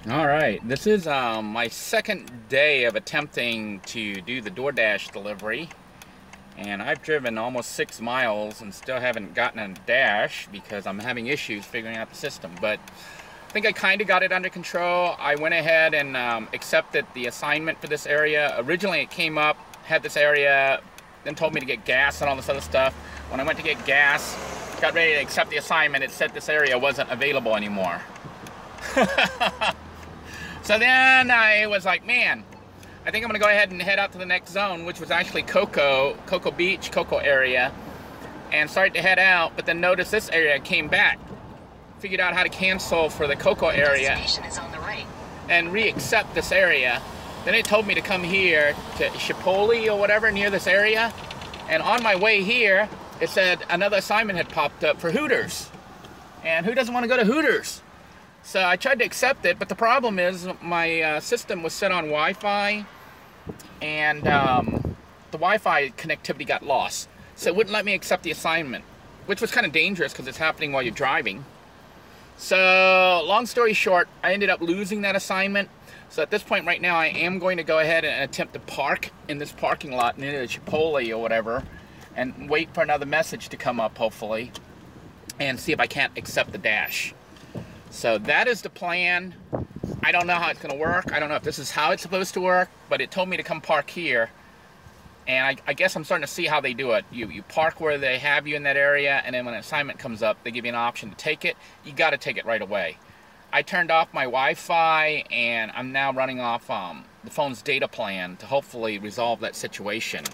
All right, this is my second day of attempting to do the DoorDash delivery, and I've driven almost 6 miles and still haven't gotten a dash because I'm having issues figuring out the system. But I think I kind of got it under control. I went ahead and accepted the assignment for this area. Originally it came up, had this area, then told me to get gas and all this other stuff. When I went to get gas, got ready to accept the assignment, it said this area wasn't available anymore. So then I was like, man, I think I'm gonna go ahead and head out to the next zone, which was actually Cocoa Beach, Cocoa area, and started to head out, but then noticed this area came back. Figured out how to cancel for the Cocoa area and re-accept this area. Then it told me to come here to Chipotle or whatever near this area, and on my way here, it said another assignment had popped up for Hooters. And who doesn't want to go to Hooters? So I tried to accept it, but the problem is my system was set on Wi-Fi, and the Wi-Fi connectivity got lost. So it wouldn't let me accept the assignment, which was kind of dangerous because it's happening while you're driving. So long story short, I ended up losing that assignment. So at this point right now, I am going to go ahead and attempt to park in this parking lot near the Chipotle or whatever, and wait for another message to come up, hopefully, and see if I can't accept the dash. So that is the plan. I don't know how it's gonna work. I don't know if this is how it's supposed to work, but it told me to come park here. And I guess I'm starting to see how they do it. You park where they have you in that area, and then when an assignment comes up, they give you an option to take it. You gotta take it right away. I turned off my Wi-Fi, and I'm now running off the phone's data plan to hopefully resolve that situation.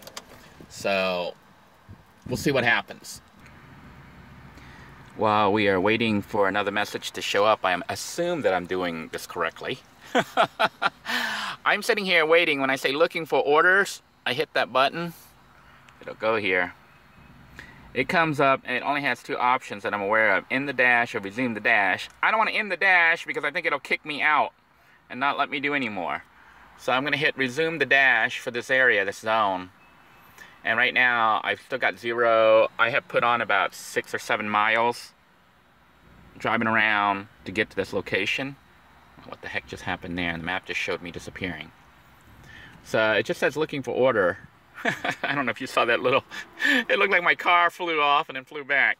So we'll see what happens. While we are waiting for another message to show up, I assume that I'm doing this correctly. I'm sitting here waiting. When I say looking for orders, I hit that button. It'll go here. It comes up and it only has two options that I'm aware of: end the dash or resume the dash. I don't want to end the dash because I think it'll kick me out and not let me do any more. So I'm going to hit resume the dash for this area, this zone. And right now, I've still got 0. I have put on about 6 or 7 miles driving around to get to this location. What the heck just happened there? And the map just showed me disappearing. So it just says looking for order. I don't know if you saw that little... It looked like my car flew off and then flew back.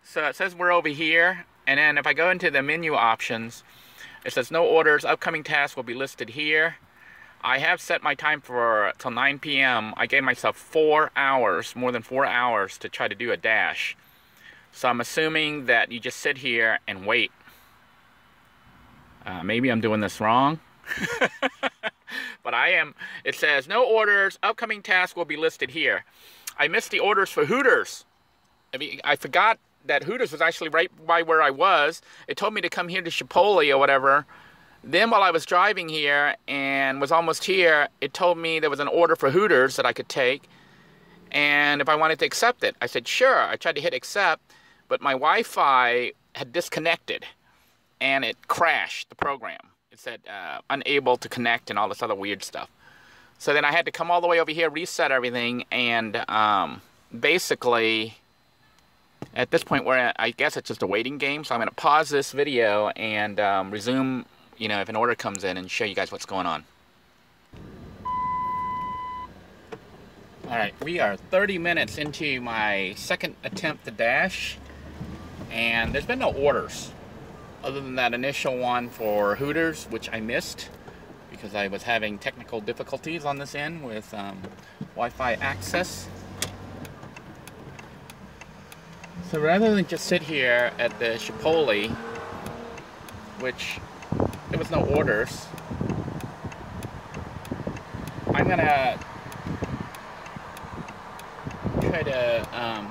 So it says we're over here. And then if I go into the menu options, it says no orders. Upcoming tasks will be listed here. I have set my time for till 9 p.m. I gave myself 4 hours, more than 4 hours, to try to do a dash. So I'm assuming that you just sit here and wait. Maybe I'm doing this wrong. But I am. It says no orders, upcoming tasks will be listed here. I missed the orders for Hooters. I forgot that Hooters was actually right by where I was. It told me to come here to Chipotle or whatever. Then while I was driving here and was almost here, it told me there was an order for Hooters that I could take, and if I wanted to accept it. I said sure. I tried to hit accept, but my Wi-Fi had disconnected and it crashed the program. It said unable to connect and all this other weird stuff. So then I had to come all the way over here, reset everything, and basically at this point where I guess it's just a waiting game. So I'm going to pause this video and resume, you know, if an order comes in, and show you guys what's going on. Alright, we are 30 minutes into my second attempt to dash, and there's been no orders other than that initial one for Hooters, which I missed because I was having technical difficulties on this end with Wi-Fi access. So rather than just sit here at the Chipotle, which there was no orders, I'm gonna try to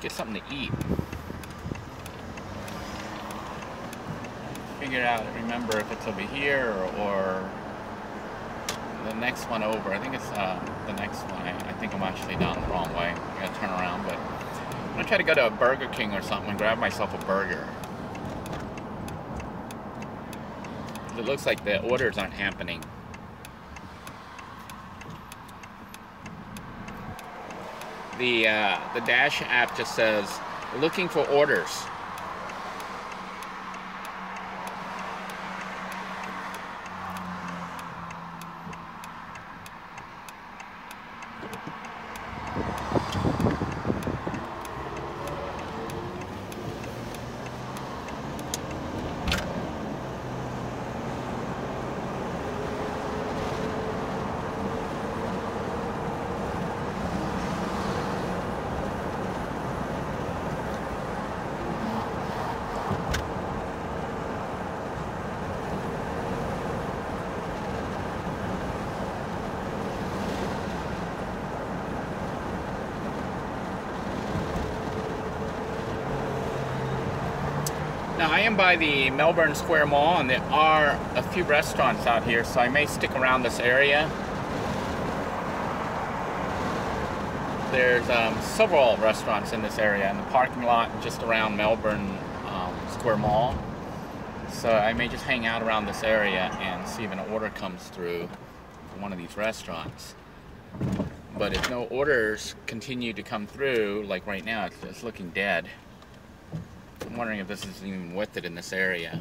get something to eat. Figure out, remember if it's over here or the next one over. I think it's the next one. I think I'm actually down the wrong way. I gotta turn around, but I'm gonna try to go to a Burger King or something and grab myself a burger. It looks like the orders aren't happening. The Dash app just says looking for orders. Now, I am by the Melbourne Square Mall, and there are a few restaurants out here, so I may stick around this area. There's several restaurants in this area, in the parking lot just around Melbourne Square Mall. So I may just hang out around this area and see if an order comes through from one of these restaurants. But if no orders continue to come through, like right now, it's looking dead. I'm wondering if this is even worth it in this area.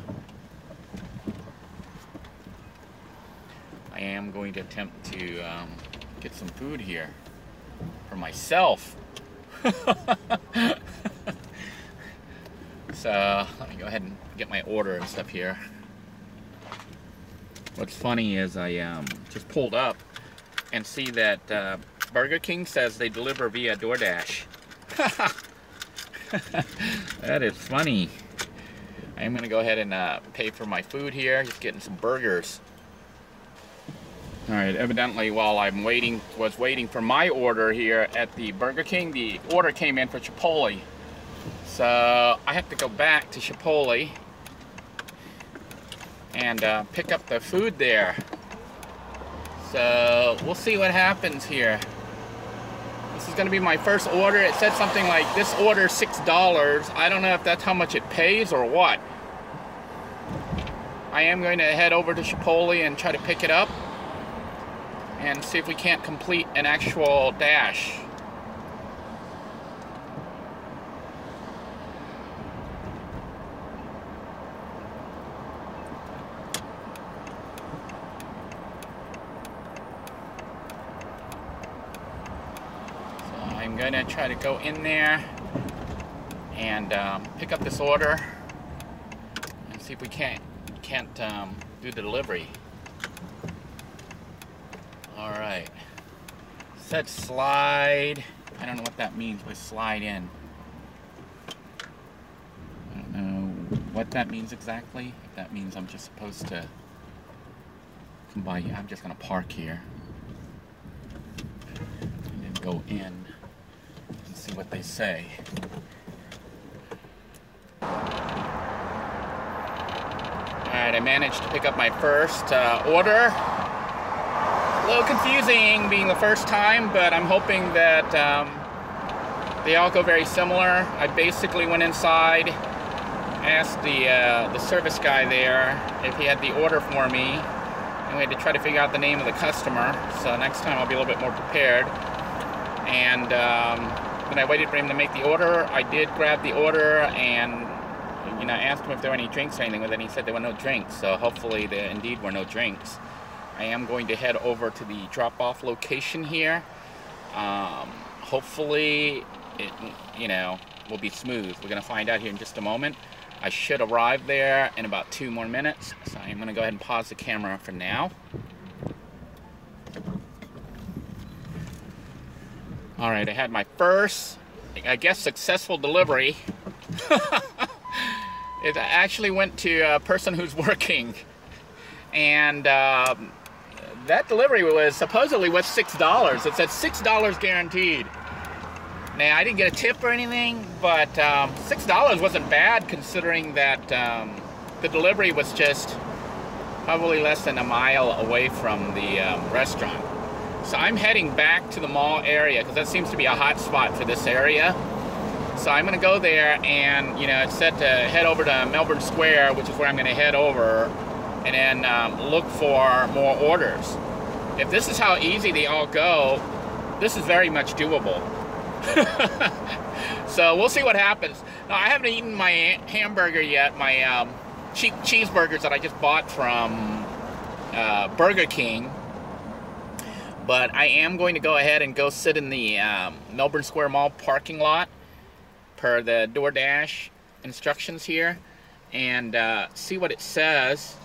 I am going to attempt to get some food here for myself. So let me go ahead and get my order and stuff here. What's funny is I just pulled up and see that Burger King says they deliver via DoorDash. That is funny. I'm gonna go ahead and pay for my food here. Just getting some burgers. All right. Evidently, while I'm was waiting for my order here at the Burger King, the order came in for Chipotle. So I have to go back to Chipotle and pick up the food there. So we'll see what happens here. This is going to be my first order. It said something like, this order $6. I don't know if that's how much it pays or what. I am going to head over to Chipotle and try to pick it up and see if we can't complete an actual dash. I'm going to try to go in there and pick up this order and see if we can't do the delivery. All right. Said slide. I don't know what that means by slide in. I don't know what that means exactly. If that means I'm just supposed to come by here. I'm just going to park here and then go in. See what they say. Alright, I managed to pick up my first order. A little confusing being the first time, but I'm hoping that they all go very similar. I basically went inside, asked the service guy there if he had the order for me, and we had to try to figure out the name of the customer, so next time I'll be a little bit more prepared. And when I waited for him to make the order, I did grab the order and asked him if there were any drinks or anything with it, and he said there were no drinks, so hopefully there indeed were no drinks. I am going to head over to the drop-off location here. Hopefully it will be smooth. We're going to find out here in just a moment. I should arrive there in about 2 more minutes, so I'm going to go ahead and pause the camera for now. Alright, I had my first, I guess, successful delivery. It actually went to a person who's working. And that delivery was supposedly worth $6. It said $6 guaranteed. Now, I didn't get a tip or anything, but $6 wasn't bad considering that the delivery was just probably less than a mile away from the restaurant. So I'm heading back to the mall area because that seems to be a hot spot for this area. So I'm going to go there and, it's set to head over to Melbourne Square, which is where I'm going to head over, and then look for more orders. If this is how easy they all go, this is very much doable. So we'll see what happens. Now, I haven't eaten my hamburger yet, my cheap cheeseburgers that I just bought from Burger King. But I am going to go ahead and go sit in the Melbourne Square Mall parking lot per the DoorDash instructions here and see what it says.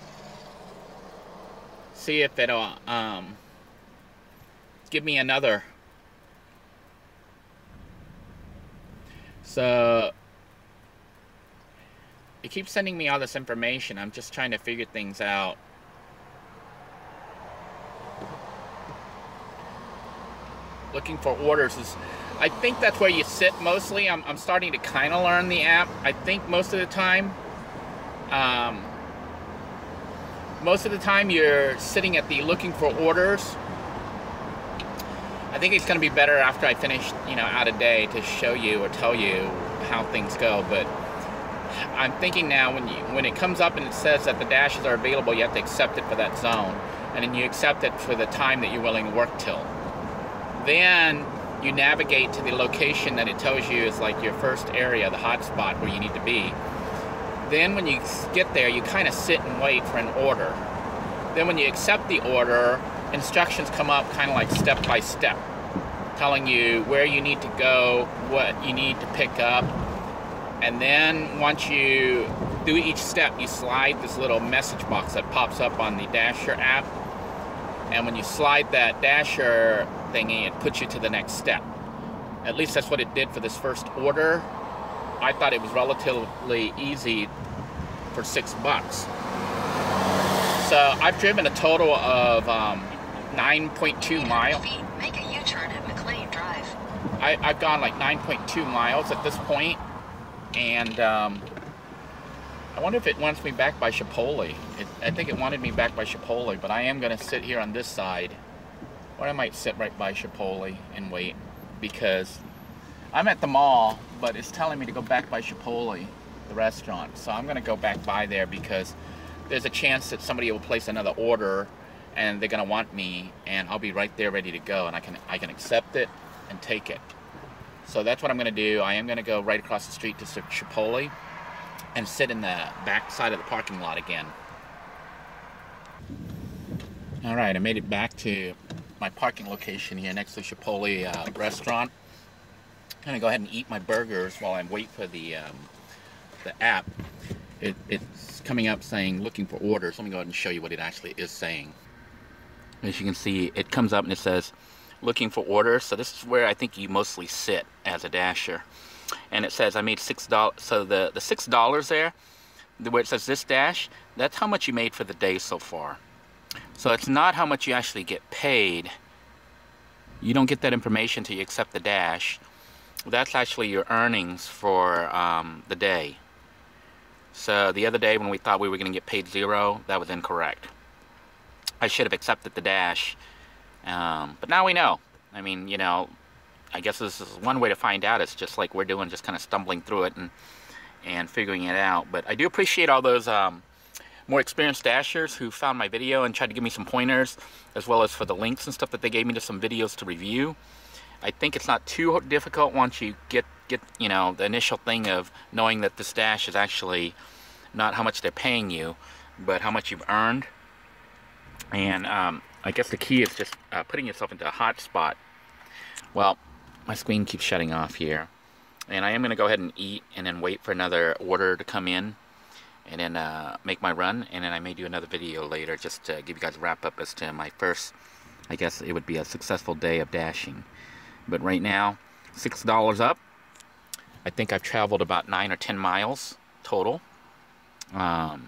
See if it'll give me another. So It keeps sending me all this information. I'm just trying to figure things out. Looking for orders is, I think that's where you sit mostly. I'm starting to kind of learn the app. I think most of the time you're sitting at the looking for orders. I think it's going to be better after I finish, out a day to show you or tell you how things go. But I'm thinking now when it comes up and it says that the dashes are available, you have to accept it for that zone, and then you accept it for the time that you're willing to work till. Then you navigate to the location that it tells you is like your first area, the hot spot where you need to be. Then when you get there, you kind of sit and wait for an order. Then when you accept the order, instructions come up kind of like step by step, telling you where you need to go, what you need to pick up. And then once you do each step, you slide this little message box that pops up on the Dasher app. And when you slide that Dasher thingy, it puts you to the next step. At least that's what it did for this first order. I thought it was relatively easy for $6. So I've driven a total of 9.2 miles. Make a U-turn at McLean Drive. I've gone like 9.2 miles at this point, and I wonder if it wants me back by Chipotle. I think it wanted me back by Chipotle, but I am going to sit here on this side, or I might sit right by Chipotle and wait, because I'm at the mall, but it's telling me to go back by Chipotle, the restaurant. So I'm going to go back by there because there's a chance that somebody will place another order and they're going to want me, and I'll be right there ready to go, and I can accept it and take it. So that's what I'm going to do. I am going to go right across the street to Chipotle and sit in the back side of the parking lot again. All right, I made it back to my parking location here next to Chipotle restaurant. I'm gonna go ahead and eat my burgers while I wait for the app. It's coming up saying looking for orders. Let me go ahead and show you what it actually is saying. As you can see, it comes up and it says looking for orders. So this is where I think you mostly sit as a Dasher. And it says I made $6. So the $6 there, where it says this dash, that's how much you made for the day so far. So it's not how much you actually get paid. You don't get that information until you accept the dash. That's actually your earnings for the day. So the other day when we thought we were going to get paid $0, that was incorrect. I should have accepted the dash, but now we know. I mean, I guess this is one way to find out. It's just like we're doing, just kind of stumbling through it and figuring it out. But I do appreciate all those more experienced Dashers who found my video and tried to give me some pointers, as well as for the links and stuff that they gave me to some videos to review. I think it's not too difficult once you get the initial thing of knowing that this dash is actually not how much they're paying you, but how much you've earned. And I guess the key is just putting yourself into a hot spot. Well, my screen keeps shutting off here, and I am going to go ahead and eat and then wait for another order to come in, and then make my run, and then I may do another video later just to give you guys a wrap up as to my first, I guess it would be a successful day of dashing. But right now, $6 up. I think I've traveled about 9 or 10 miles total. The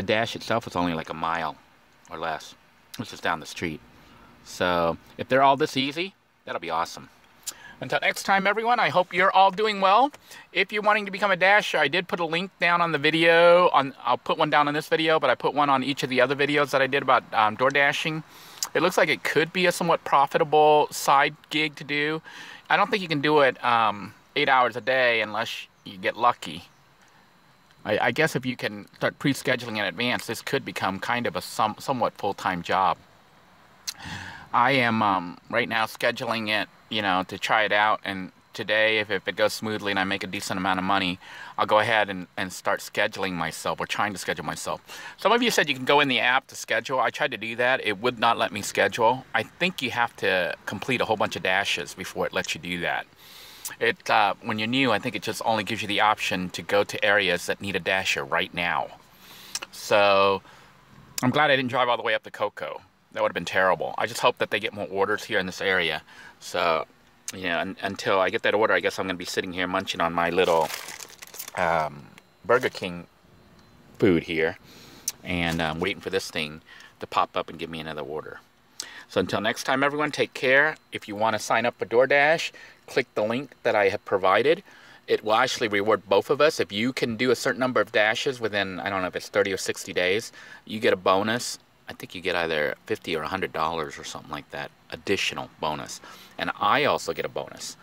dash itself is only like a mile or less, which is down the street. So if they're all this easy, that'll be awesome. Until next time, everyone, I hope you're all doing well. If you're wanting to become a Dasher, I did put a link down on the video. I'll put one down on this video, but I put one on each of the other videos that I did about door dashing. It looks like it could be a somewhat profitable side gig to do. I don't think you can do it 8 hours a day unless you get lucky. I guess if you can start pre-scheduling in advance, this could become kind of a somewhat full-time job. I am right now scheduling it, to try it out, and today, if it goes smoothly and I make a decent amount of money, I'll go ahead and start scheduling myself, or trying to schedule myself. Some of you said you can go in the app to schedule. I tried to do that. It would not let me schedule. I think you have to complete a whole bunch of dashes before it lets you do that. When you're new, I think it just only gives you the option to go to areas that need a dasher right now. So I'm glad I didn't drive all the way up to Cocoa. That would have been terrible. I just hope that they get more orders here in this area. So, until I get that order, I guess I'm going to be sitting here munching on my little Burger King food here, and I'm waiting for this thing to pop up and give me another order. So until next time, everyone, take care. If you want to sign up for DoorDash, click the link that I have provided. It will actually reward both of us. If you can do a certain number of dashes within, I don't know if it's 30 or 60 days, you get a bonus. I think you get either $50 or $100 or something like that, additional bonus. And I also get a bonus.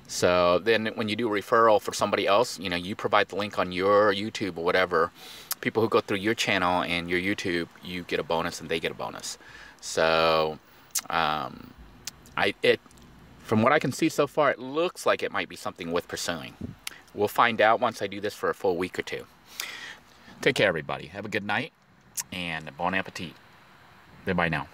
So then when you do a referral for somebody else, you know, you provide the link on your YouTube or whatever. People who go through your channel and your YouTube, you get a bonus and they get a bonus. So from what I can see so far, it looks like it might be something worth pursuing. We'll find out once I do this for a full week or two. Take care, everybody. Have a good night, and bon appetit. Goodbye now.